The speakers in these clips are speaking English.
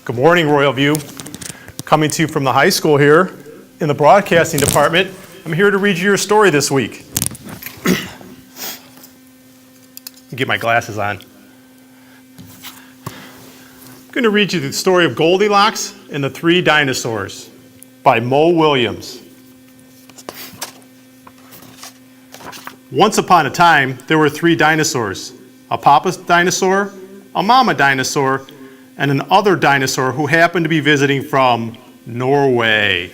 Good morning, Royal View. Coming to you from the high school here in the broadcasting department. I'm here to read you your story this week. Get my glasses on. I'm going to read you the story of Goldilocks and the Three Dinosaurs by Mo Williams. Once upon a time, there were three dinosaurs: a papa dinosaur, a mama dinosaur, and an other dinosaur who happened to be visiting from Norway.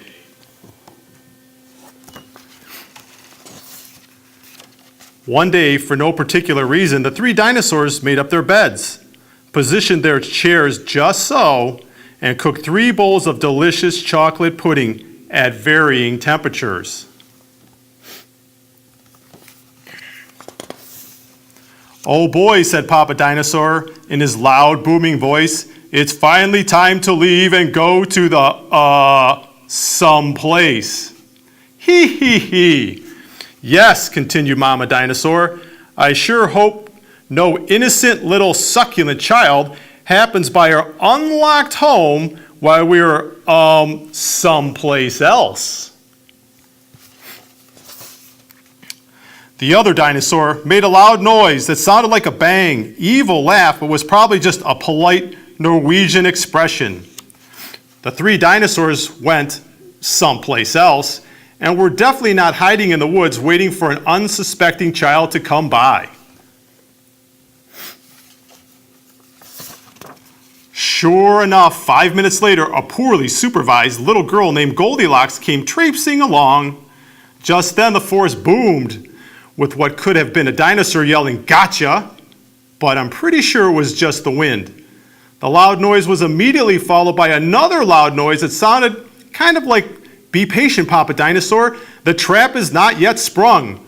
One day, for no particular reason, the three dinosaurs made up their beds, positioned their chairs just so, and cooked 3 bowls of delicious chocolate pudding at varying temperatures. "Oh boy," said Papa Dinosaur in his loud, booming voice, "it's finally time to leave and go to the, someplace." "Hee hee hee." "Yes," continued Mama Dinosaur, "I sure hope no innocent little succulent child happens by our unlocked home while we're, someplace else." The other dinosaur made a loud noise that sounded like a bang, evil laugh, but was probably just a polite Norwegian expression. The three dinosaurs went someplace else and were definitely not hiding in the woods waiting for an unsuspecting child to come by. Sure enough, 5 minutes later, a poorly supervised little girl named Goldilocks came traipsing along. Just then the forest boomed with what could have been a dinosaur yelling, "Gotcha!" but I'm pretty sure it was just the wind. The loud noise was immediately followed by another loud noise that sounded kind of like, "Be patient, Papa Dinosaur, the trap is not yet sprung,"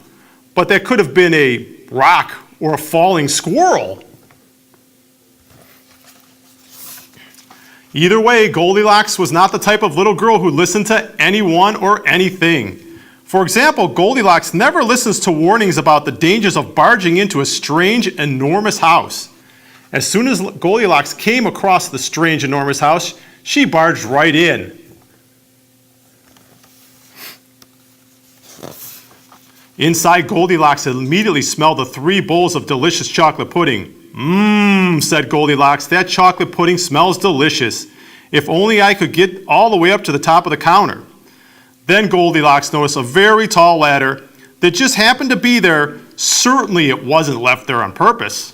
but that could have been a rock or a falling squirrel. Either way, Goldilocks was not the type of little girl who listened to anyone or anything. For example, Goldilocks never listens to warnings about the dangers of barging into a strange, enormous house. As soon as Goldilocks came across the strange, enormous house, she barged right in. Inside, Goldilocks immediately smelled the 3 bowls of delicious chocolate pudding. "Mmm," said Goldilocks, "that chocolate pudding smells delicious. If only I could get all the way up to the top of the counter." Then Goldilocks noticed a very tall ladder that just happened to be there. Certainly it wasn't left there on purpose.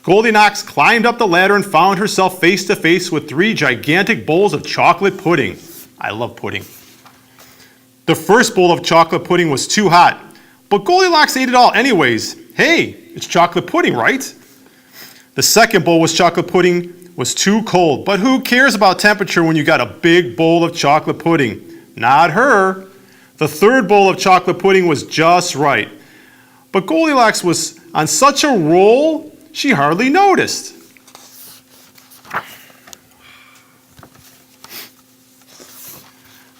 Goldilocks climbed up the ladder and found herself face to face with 3 gigantic bowls of chocolate pudding. I love pudding. The first bowl of chocolate pudding was too hot, but Goldilocks ate it all anyways. Hey, it's chocolate pudding, right? The second bowl was chocolate pudding was too cold, but who cares about temperature when you got a big bowl of chocolate pudding? Not her. The third bowl of chocolate pudding was just right. But Goldilocks was on such a roll, she hardly noticed.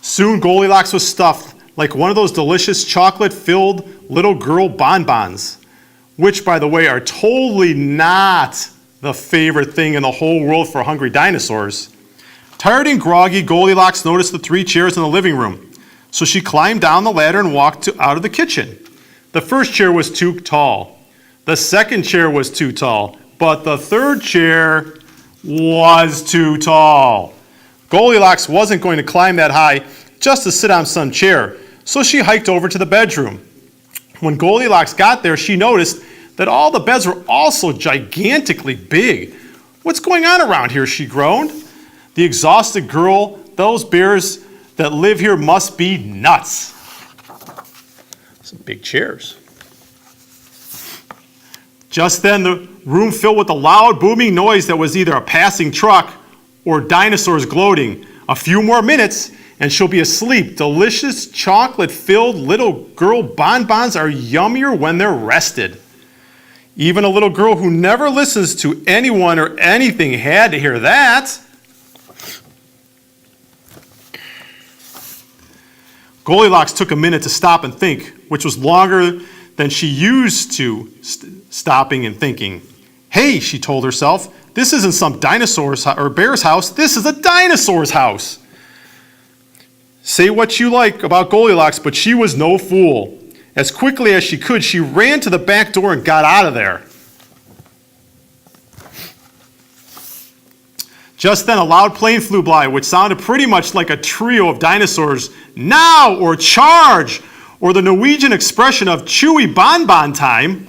Soon Goldilocks was stuffed like one of those delicious chocolate-filled little girl bonbons, which, by the way, are totally not the favorite thing in the whole world for hungry dinosaurs. Tired and groggy, Goldilocks noticed the 3 chairs in the living room, so she climbed down the ladder and walked out of the kitchen. The first chair was too tall. The second chair was too tall, but the third chair was too tall. Goldilocks wasn't going to climb that high just to sit on some chair, so she hiked over to the bedroom. When Goldilocks got there, she noticed that all the beds were also gigantically big. "What's going on around here?" she groaned. "The exhausted girl, those bears that live here must be nuts." Some big chairs. Just then, the room filled with a loud, booming noise that was either a passing truck or dinosaurs gloating. "A few more minutes, and she'll be asleep. Delicious chocolate-filled little girl bonbons are yummier when they're rested." Even a little girl who never listens to anyone or anything had to hear that. Goldilocks took a minute to stop and think, which was longer than she used to stopping and thinking. "Hey," she told herself, This isn't some dinosaur's or bear's house. This is a dinosaur's house. Say what you like about Goldilocks, but she was no fool. As quickly as she could, she ran to the back door and got out of there. Just then, a loud plane flew by, which sounded pretty much like a trio of dinosaurs. Now, or charge, or the Norwegian expression of chewy bonbon time.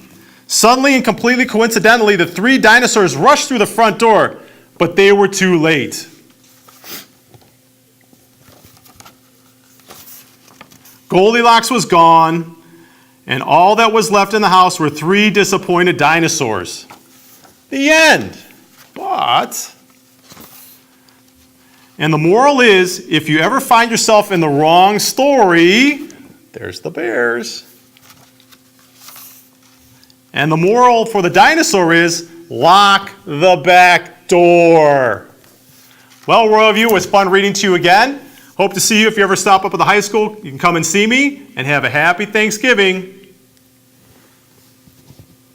Suddenly and completely coincidentally, the three dinosaurs rushed through the front door, but they were too late. Goldilocks was gone, and all that was left in the house were three disappointed dinosaurs. The end. But... And the moral is, if you ever find yourself in the wrong story, there's the bears. And the moral for the dinosaur is, lock the back door. Well, Royal View, it was fun reading to you again. Hope to see you if you ever stop up at the high school. You can come and see me, and have a happy Thanksgiving.